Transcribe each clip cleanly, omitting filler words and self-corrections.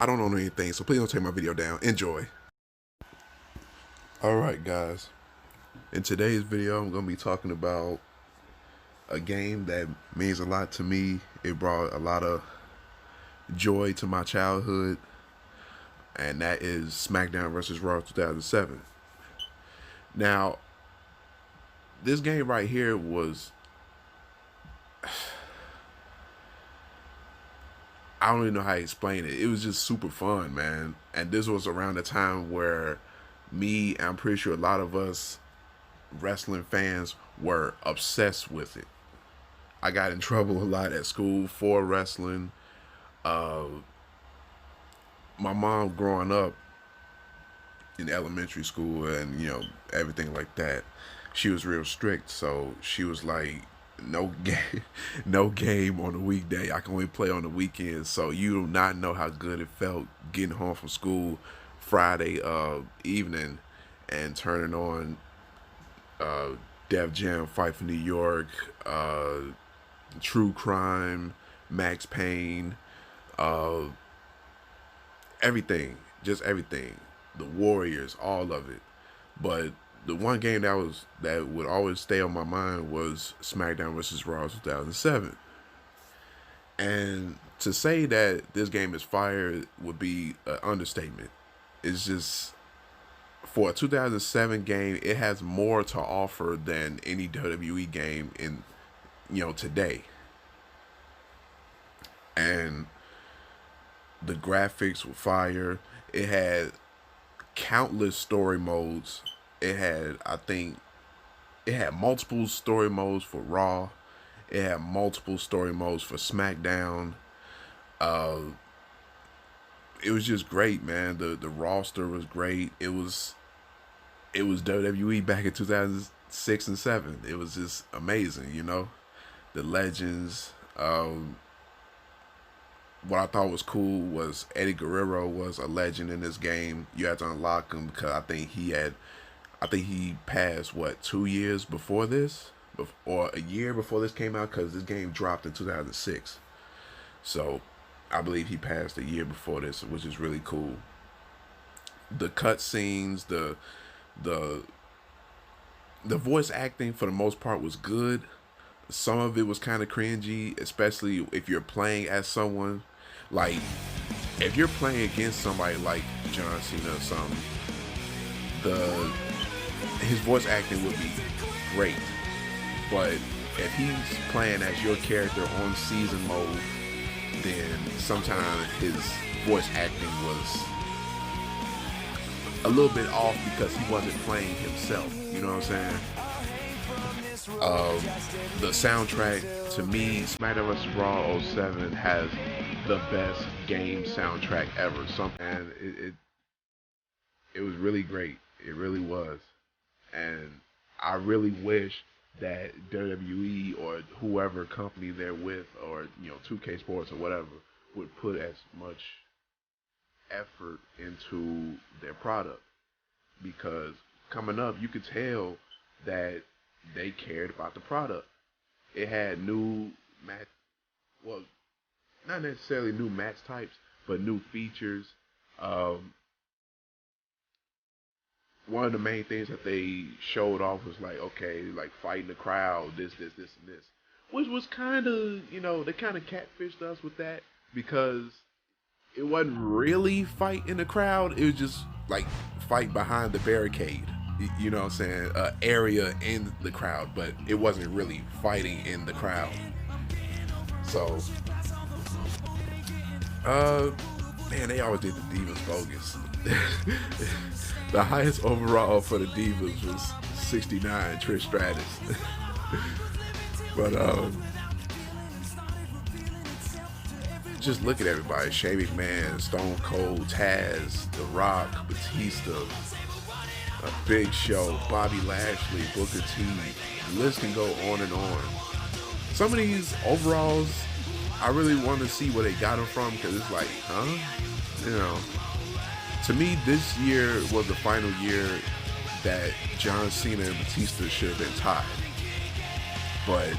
I don't own anything, so please don't take my video down. Enjoy. Alright guys, in today's video I'm going to be talking about a game that means a lot to me. It brought a lot of joy to my childhood, and that is Smackdown vs. Raw 2007. Now, this game right here was, I don't even know how to explain it. It was just super fun, man. And this was around the time where I'm pretty sure a lot of us wrestling fans were obsessed with it. I got in trouble a lot at school for wrestling. My mom growing up in elementary school and, everything like that, she was real strict. So she was like, no game, no game on the weekday. I can only play on the weekends. So you do not know how good it felt getting home from school Friday evening and turning on Def Jam Fight for New York, True Crime, Max Payne, everything, just everything. The Warriors, all of it. But the one game that would always stay on my mind was SmackDown vs. Raw 2007. And to say that this game is fire would be an understatement. It's just, for a 2007 game, it has more to offer than any WWE game in, today. And the graphics were fire. It had countless story modes. It had multiple story modes for Raw. It had multiple story modes for SmackDown. It was just great, man. The roster was great. It was WWE back in 2006 and 7. It was just amazing, The legends. What I thought was cool was Eddie Guerrero was a legend in this game. You had to unlock him because I think he passed, 2 years before this? Or a year before this came out, because this game dropped in 2006. So I believe he passed a year before this, which is really cool. The cutscenes, the voice acting for the most part was good. Some of it was kind of cringy, especially if you're playing as someone. Like, if you're playing against somebody like John Cena or something, his voice acting would be great. But if he's playing as your character on season mode, then sometimes his voice acting was a little bit off because he wasn't playing himself. You know what I'm saying? The soundtrack, to me, SmackDown vs. Raw 07 has the best game soundtrack ever. And it was really great. It really was. And I really wish that WWE or whoever company they're with, or 2K Sports or whatever, would put as much effort into their product, because coming up you could tell that they cared about the product. It had new not necessarily new match types, but new features. One of the main things that they showed off was like fighting the crowd, this, and this. Which was kind of, they kind of catfished us with that, because it wasn't really fight in the crowd. It was just like fight behind the barricade. You know what I'm saying? Area in the crowd, but it wasn't really fighting in the crowd. So, man, they always did the Divas bogus. The highest overall for the Divas was 69, Trish Stratus. But just look at everybody: Shane McMahon, Stone Cold, Taz, The Rock, Batista, Big Show, Bobby Lashley, Booker T. The list can go on and on. Some of these overalls, I really want to see where they got them from, because it's like, to me, this year was the final year that John Cena and Batista should have been tied. But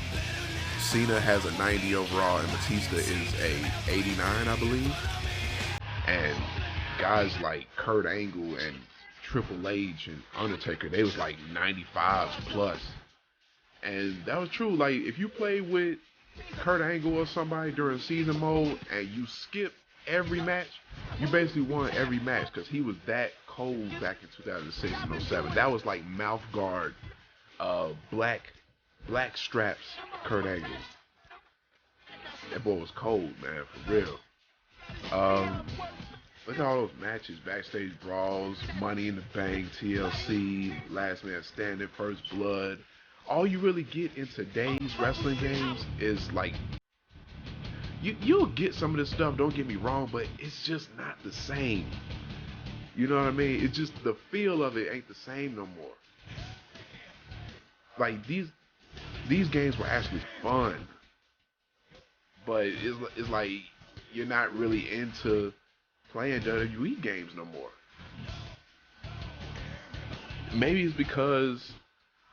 Cena has a 90 overall and Batista is a 89, I believe. And guys like Kurt Angle and Triple H and Undertaker, they was like 95s plus. And that was true. Like, if you play with Kurt Angle or somebody during season mode and you skip every match, you basically won every match because he was that cold back in 2006 and '07. That was like mouth guard, black straps Kurt Angle. That boy was cold, man, for real. Um, Look at all those matches, backstage brawls, Money in the Bank, TLC, Last Man Standing, First Blood. All you really get in today's wrestling games is like you'll get some of this stuff. Don't get me wrong, but it's just not the same. You know what I mean? It's just the feel of it ain't the same no more. Like these games were actually fun, but it's like you're not really into playing WWE games no more. Maybe it's because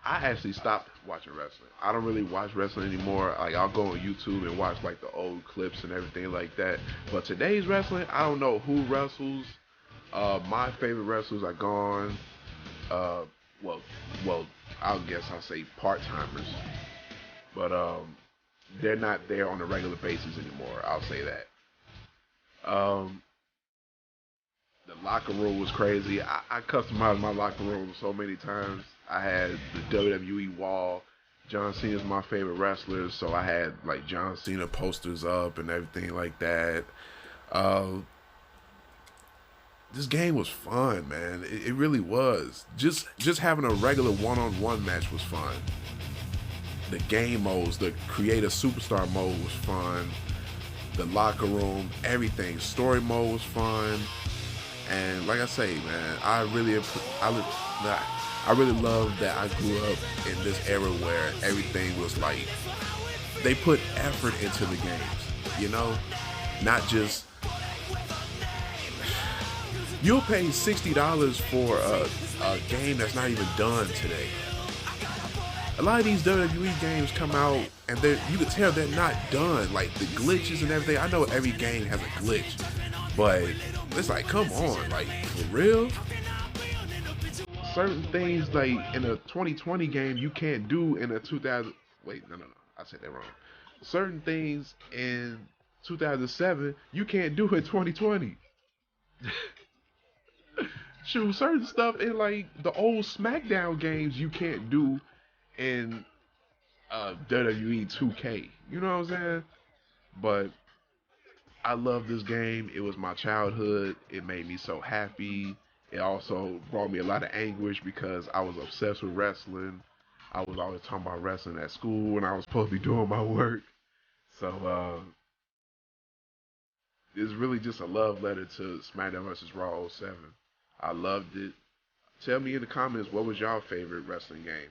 I actually stopped watching wrestling. I don't really watch wrestling anymore. Like, I'll go on YouTube and watch like the old clips and everything like that. But today's wrestling, I don't know who wrestles. My favorite wrestlers are gone. Uh, well, I guess I'll say part-timers. But they're not there on a regular basis anymore. I'll say that. The locker room was crazy. I customized my locker room so many times. I had the WWE wall. John Cena's my favorite wrestler, so I had like John Cena posters up and everything like that. This game was fun, man. It really was. Just having a regular one-on-one match was fun. The game modes, the creative superstar mode was fun. The locker room, everything. Story mode was fun. And like I say, man, I really love that I grew up in this era where everything was like they put effort into the games, you know, not just you'll pay $60 for a game that's not even done today. A lot of these WWE games come out and you can tell they're not done. Like the glitches and everything. I know every game has a glitch, but it's like, come on, like for real. Certain things like in a 2020 game you can't do in a 2000. Wait, no, I said that wrong. Certain things in 2007 you can't do in 2020. Shoot, certain stuff in like the old Smackdown games you can't do in WWE 2K. You know what I'm saying? But I love this game. It was my childhood. It made me so happy. It also brought me a lot of anguish because I was obsessed with wrestling. I was always talking about wrestling at school when I was supposed to be doing my work. So it's really just a love letter to Smackdown vs. Raw '07. I loved it. Tell me in the comments what was your favorite wrestling game.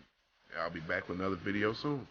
I'll be back with another video soon.